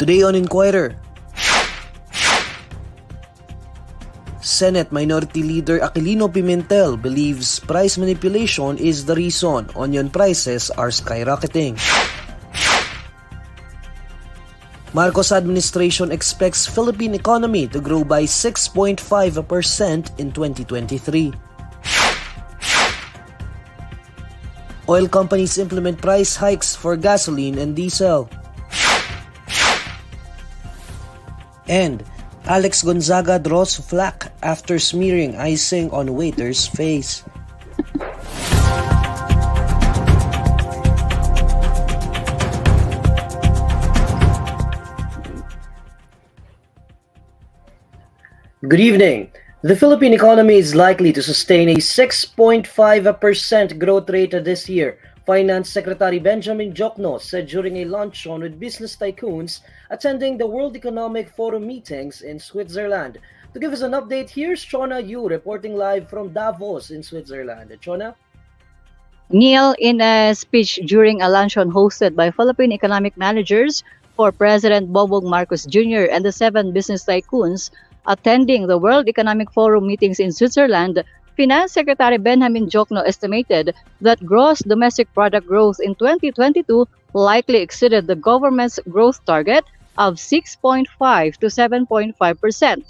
Today on Inquirer, Senate Minority Leader Aquilino Pimentel believes price manipulation is the reason onion prices are skyrocketing. Marcos administration expects Philippine economy to grow by 6.5% in 2023. Oil companies implement price hikes for gasoline and diesel. And Alex Gonzaga draws flack after smearing icing on waiter's face. Good evening. The Philippine economy is likely to sustain a 6.5% growth rate this year, Finance Secretary Benjamin Jokno said during a luncheon with business tycoons attending the World Economic Forum meetings in Switzerland. To give us an update, here's Chona Yu reporting live from Davos in Switzerland. Chona? Neil, in a speech during a luncheon hosted by Philippine economic managers for President Bongbong Marcos Jr. and the 7 business tycoons attending the World Economic Forum meetings in Switzerland, Finance Secretary Benjamin Jokno estimated that gross domestic product growth in 2022 likely exceeded the government's growth target of 6.5 to 7.5%.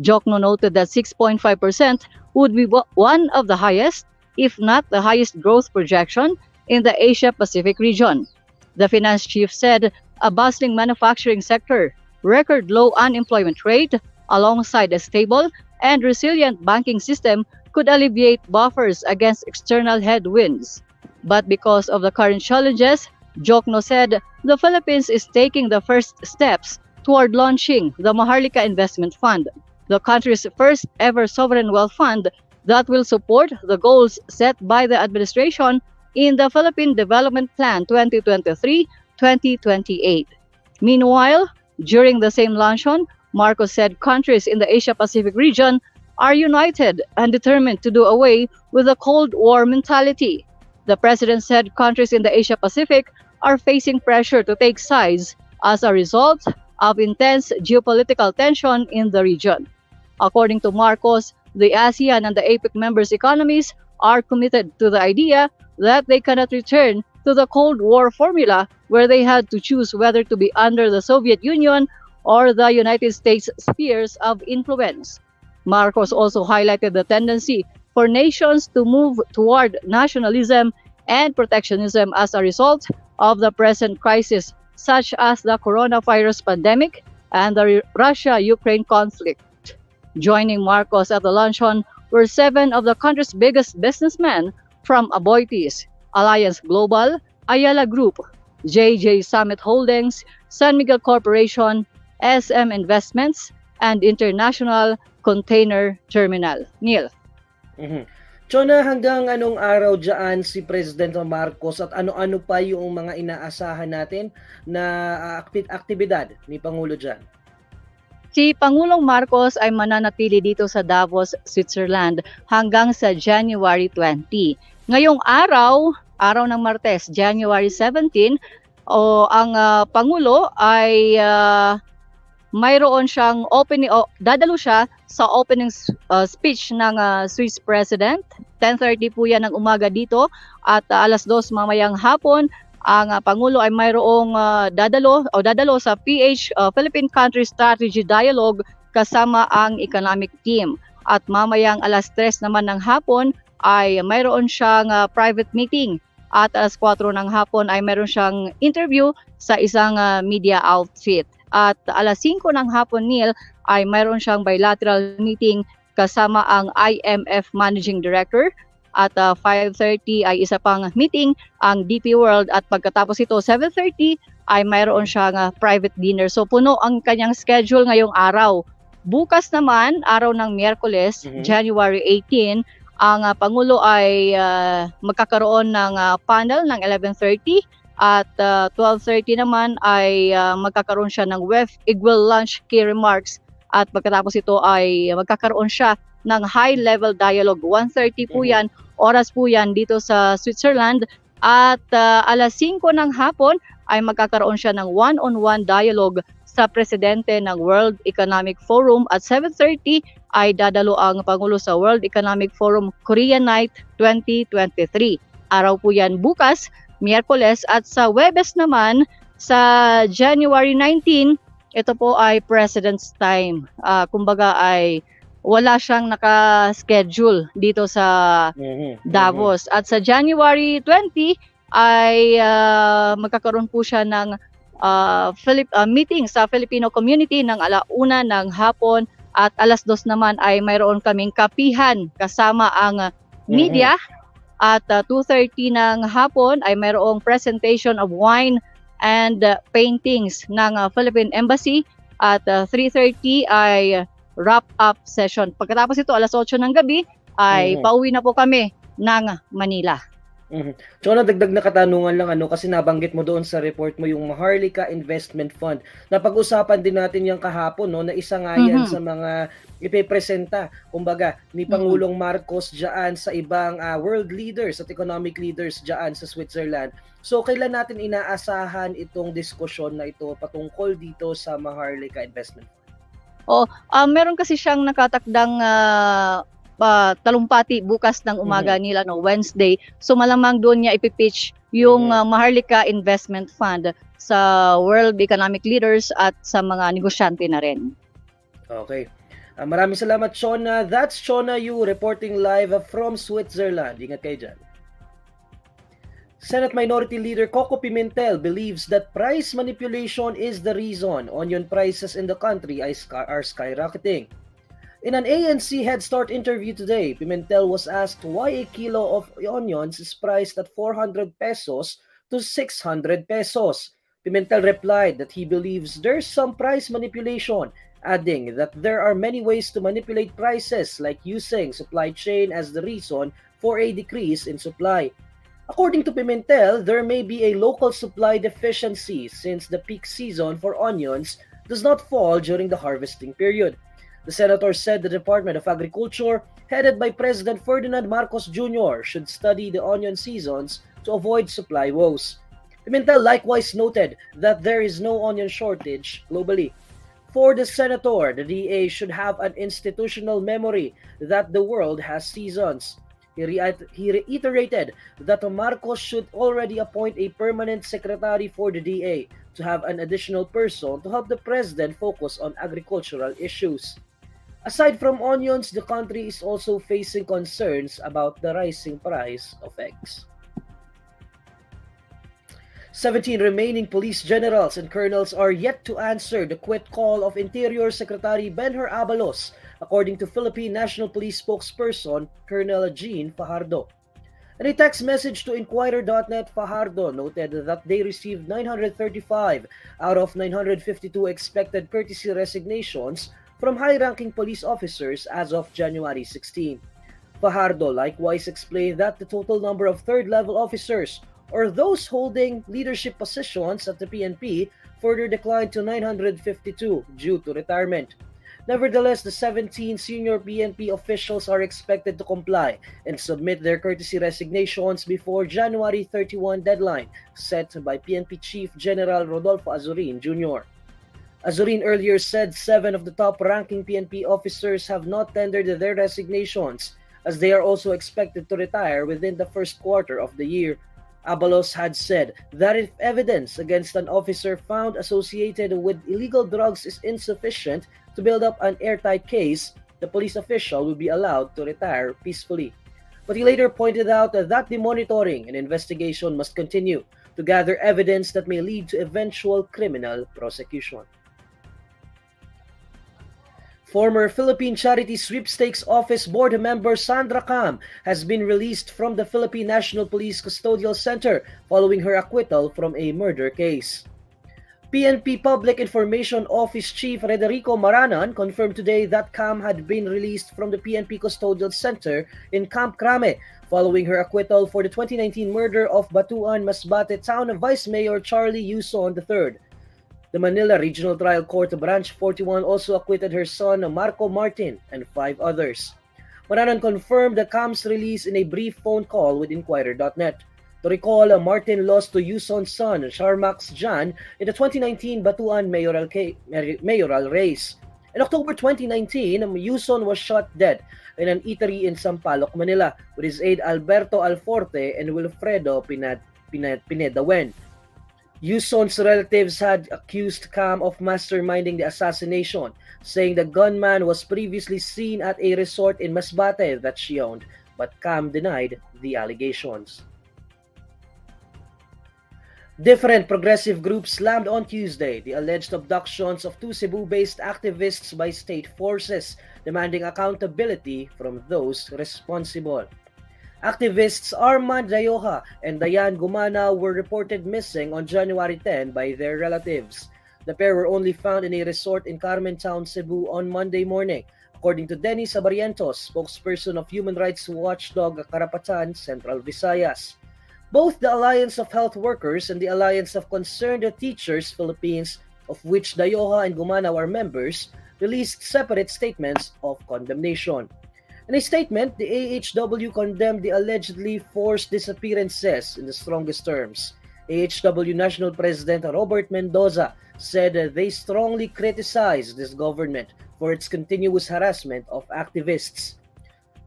Jokno noted that 6.5% would be one of the highest, if not the highest growth projection in the Asia-Pacific region. The finance chief said a bustling manufacturing sector, record low unemployment rate, alongside a stable and resilient banking system could alleviate buffers against external headwinds. But because of the current challenges, Jokno said the Philippines is taking the first steps toward launching the Maharlika Investment Fund, the country's first ever sovereign wealth fund that will support the goals set by the administration in the Philippine Development Plan 2023-2028. Meanwhile, during the same luncheon, Marcos said countries in the Asia-Pacific region are united and determined to do away with the Cold War mentality. The president said countries in the Asia-Pacific are facing pressure to take sides as a result of intense geopolitical tension in the region. According to Marcos, the ASEAN and the APEC members' economies are committed to the idea that they cannot return to the Cold War formula where they had to choose whether to be under the Soviet Union or the United States spheres of influence. Marcos also highlighted the tendency for nations to move toward nationalism and protectionism as a result of the present crisis, such as the coronavirus pandemic and the Russia-Ukraine conflict. Joining Marcos at the luncheon were 7 of the country's biggest businessmen from Aboitiz, Alliance Global, Ayala Group, JJ Summit Holdings, San Miguel Corporation, SM Investments, and International Container Terminal. Neil. Chona, hanggang anong araw dyan si Presidente Marcos at ano-ano pa yung mga inaasahan natin na aktibidad ni Pangulo dyan? Si Pangulong Marcos ay mananatili dito sa Davos, Switzerland hanggang sa January 20. Ngayong araw ng Martes, January 17, ang Pangulo ay mayroon siyang dadalo siya sa opening speech ng Swiss President. 10:30 po yan ng umaga dito at alas 2 mamayang hapon ang Pangulo ay mayroong dadalo sa Philippine Country Strategy Dialogue kasama ang economic team. At mamayang alas 3 naman ng hapon ay mayroon siyang private meeting. At alas 4 ng hapon ay mayroon siyang interview sa isang media outfit. At alas 5 ng hapon, Neil, ay mayroon siyang bilateral meeting kasama ang IMF Managing Director. At 5:30 ay isa pang meeting ang DP World at pagkatapos ito 7:30 ay mayroon siyang private dinner. So puno ang kanyang schedule ngayong araw. Bukas naman, araw ng Miyerkules, January 18, ang Pangulo ay magkakaroon ng panel ng 11:30 at 12:30 naman ay magkakaroon siya ng WEF Equal Lunch Key Remarks at pagkatapos ito ay magkakaroon siya ng high-level dialogue. 1:30 po yan, oras po yan dito sa Switzerland at alas 5 ng hapon ay magkakaroon siya ng one-on-one dialogue sa presidente ng World Economic Forum at 7:30 ay dadalo ang Pangulo sa World Economic Forum Korea Night 2023. Araw po yan bukas, Miyerkules, at sa Webes naman sa January 19, ito po ay President's Time. Kumbaga ay wala siyang naka-schedule dito sa Davos. At sa January 20 ay magkakaroon po siya ng meeting sa Filipino community ng 1:00 ng hapon at 2:00 naman ay mayroon kaming kapihan kasama ang media at 2:30 ng hapon ay mayroong presentation of wine and paintings ng Philippine Embassy at 3:30 ay wrap-up session. Pagkatapos ito, 8:00 ng gabi, ay pauwi na po kami ng Manila. So, dagdag na katanungan lang, kasi nabanggit mo doon sa report mo yung Maharlika Investment Fund. Napag-usapan din natin yung kahapon, na isa nga yan sa mga ipipresenta, kumbaga, ni Pangulong Marcos dyan sa ibang world leaders at economic leaders dyan sa Switzerland. So, kailan natin inaasahan itong diskusyon na ito patungkol dito sa Maharlika Investment Fund? Meron kasi siyang nakatakdang talumpati bukas ng umaga nila, Wednesday. So malamang doon niya ipipitch yung Maharlika Investment Fund sa world economic leaders at sa mga negosyante na rin. Okay. Maraming salamat, Shona. That's Shona Yu reporting live from Switzerland. Ingat kayo dyan. Senate Minority Leader Coco Pimentel believes that price manipulation is the reason onion prices in the country are skyrocketing. In an ANC Head Start interview today, Pimentel was asked why a kilo of onions is priced at 400 pesos to 600 pesos. Pimentel replied that he believes there's some price manipulation, adding that there are many ways to manipulate prices like using supply chain as the reason for a decrease in supply. According to Pimentel, there may be a local supply deficiency since the peak season for onions does not fall during the harvesting period. The senator said the Department of Agriculture, headed by President Ferdinand Marcos Jr., should study the onion seasons to avoid supply woes. Pimentel likewise noted that there is no onion shortage globally. For the senator, the DA should have an institutional memory that the world has seasons. He reiterated that Marcos should already appoint a permanent secretary for the DA to have an additional person to help the president focus on agricultural issues. Aside from onions, the country is also facing concerns about the rising price of eggs. 17 remaining police generals and colonels are yet to answer the quit call of Interior Secretary Benher Abalos, according to Philippine National Police spokesperson Colonel Jean Fajardo. In a text message to INQUIRER.net, Fajardo noted that they received 935 out of 952 expected courtesy resignations from high-ranking police officers as of January 16. Fajardo likewise explained that the total number of third-level officers or those holding leadership positions at the PNP further declined to 952 due to retirement. Nevertheless, the 17 senior PNP officials are expected to comply and submit their courtesy resignations before January 31 deadline set by PNP Chief General Rodolfo Azurin Jr. Azurin earlier said 7 of the top-ranking PNP officers have not tendered their resignations, as they are also expected to retire within the first quarter of the year. Abalos had said that if evidence against an officer found associated with illegal drugs is insufficient to build up an airtight case, the police official will be allowed to retire peacefully. But he later pointed out that the monitoring and investigation must continue to gather evidence that may lead to eventual criminal prosecution. Former Philippine Charity Sweepstakes Office Board member Sandra Cam has been released from the Philippine National Police Custodial Center following her acquittal from a murder case. PNP Public Information Office Chief Federico Maranan confirmed today that Cam had been released from the PNP Custodial Center in Camp Crame following her acquittal for the 2019 murder of Batuan, Masbate Town Vice Mayor Charlie Yuson III. The Manila Regional Trial Court Branch 41 also acquitted her son Marco Martin and 5 others. Maranan confirmed the Cam's release in a brief phone call with INQUIRER.net. To recall, Martin lost to Yuson's son, Sharmax Jan, in the 2019 Batuan mayoral race. In October 2019, Yuson was shot dead in an eatery in Sampaloc, Manila, with his aide Alberto Alforte and Wilfredo Pinedawen. Yuson's relatives had accused Cam of masterminding the assassination, saying the gunman was previously seen at a resort in Masbate that she owned, but Cam denied the allegations. Different progressive groups slammed on Tuesday the alleged abductions of two Cebu-based activists by state forces, demanding accountability from those responsible. Activists Armand Dayoha and Dayan Gumana were reported missing on January 10 by their relatives. The pair were only found in a resort in Carmentown, Cebu on Monday morning, according to Dennis Abarientos, spokesperson of human rights watchdog Karapatan, Central Visayas. Both the Alliance of Health Workers and the Alliance of Concerned Teachers Philippines, of which Dayoha and Gumana are members, released separate statements of condemnation. In a statement, the AHW condemned the allegedly forced disappearances in the strongest terms. AHW National President Robert Mendoza said they strongly criticized this government for its continuous harassment of activists.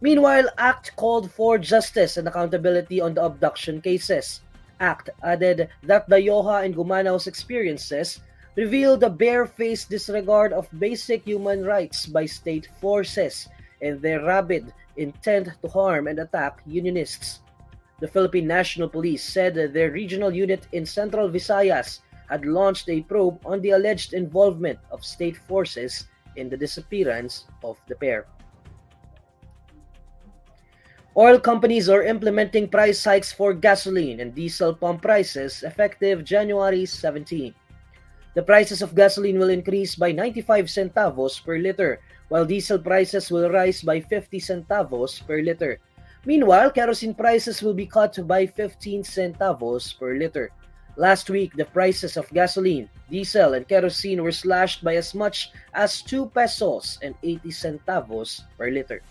Meanwhile, ACT called for justice and accountability on the abduction cases. ACT added that Dayoha and Gumana's experiences revealed the barefaced disregard of basic human rights by state forces and their rabid intent to harm and attack unionists. The Philippine National Police said that their regional unit in Central Visayas had launched a probe on the alleged involvement of state forces in the disappearance of the pair. Oil companies are implementing price hikes for gasoline and diesel pump prices effective January 17. The prices of gasoline will increase by 95 centavos per liter, while diesel prices will rise by 50 centavos per liter. Meanwhile, kerosene prices will be cut by 15 centavos per liter. Last week, the prices of gasoline, diesel, and kerosene were slashed by as much as 2 pesos and 80 centavos per liter.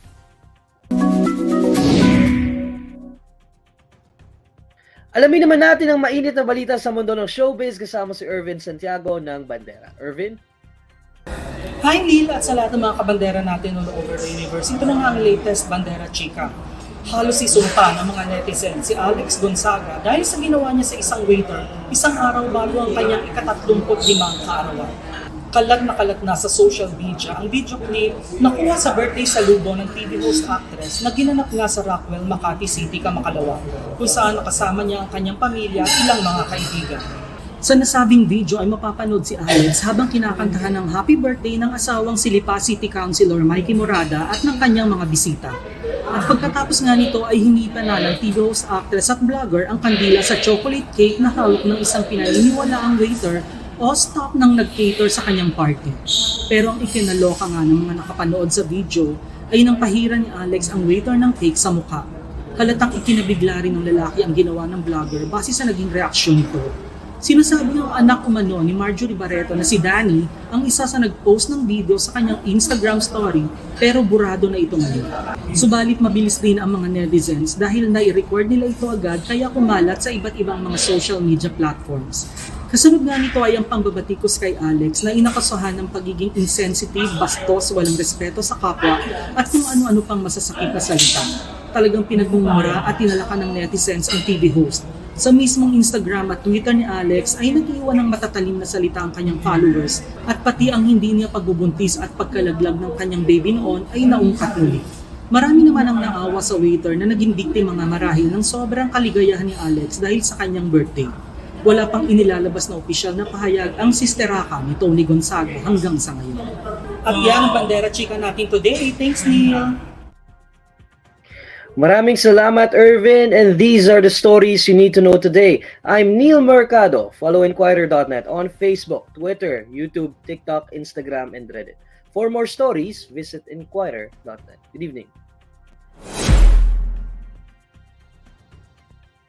Alamin naman natin ang mainit na balita sa mundo ng showbiz kasama si Irvin Santiago ng Bandera. Irvin? Hi Neil at sa lahat ng mga kabandera natin all over the universe. Ito na nga ang latest Bandera Chika. Halos isumpa ng mga netizens si Alex Gonzaga dahil sa ginawa niya sa isang waiter isang araw bago ang kanyang ika-35 kaarawan. Kalat na sa social media ang video clip na kuha sa birthday salubong ng TV host actress na ginanap nga sa Rockwell, Makati City, Kamakalawa, kung saan nakasama niya ang kanyang pamilya at ilang mga kaibigan. Sa nasabing video ay mapapanood si Alex habang kinakantahan ng happy birthday ng asawang si Lipa City Councilor Mikey Morada at ng kanyang mga bisita. At pagkatapos nga nito ay hinipan na ng TV host actress at vlogger ang kandila sa chocolate cake na hawak ng isang pinaniniwalaang waiter o staff nang nag-cater sa kanyang party. Pero ang ikinaloka nga ng mga nakapanood sa video ay nang pahiran ni Alex ang waiter ng cake sa mukha. Halatang ikinabigla rin ng lalaki ang ginawa ng vlogger base sa naging reaksyon nito. Sinasabi ng anak umano ni Marjorie Barreto na si Danny ang isa sa nag-post ng video sa kanyang Instagram story pero burado na ito ngayon. Subalit mabilis din ang mga netizens dahil nai-record nila ito agad kaya kumalat sa iba't ibang mga social media platforms. Kasunod nga nito ay ang pambabatikos kay Alex na inakasuhan ng pagiging insensitive, bastos, walang respeto sa kapwa at kung ano-ano pang masasakit na salita. Talagang pinagmumura at tinalakan ng netizens ang TV host. Sa mismong Instagram at Twitter ni Alex ay nag-iwan ng matatalim na salita ang kanyang followers at pati ang hindi niya pagbubuntis at pagkalaglag ng kanyang baby noon ay naungkat muli. Marami naman ang naawa sa waiter na naging biktima nga marahil ng sobrang kaligayahan ni Alex dahil sa kanyang birthday. Wala pang inilalabas na opisyal na pahayag ang sisteraka ni Tony Gonzaga hanggang sa ngayon. At yan ang Bandera Chika natin today. Thanks, Neil! Maraming salamat, Irvin, and these are the stories you need to know today. I'm Neil Mercado. Follow INQUIRER.net on Facebook, Twitter, YouTube, TikTok, Instagram, and Reddit. For more stories, visit INQUIRER.net. Good evening.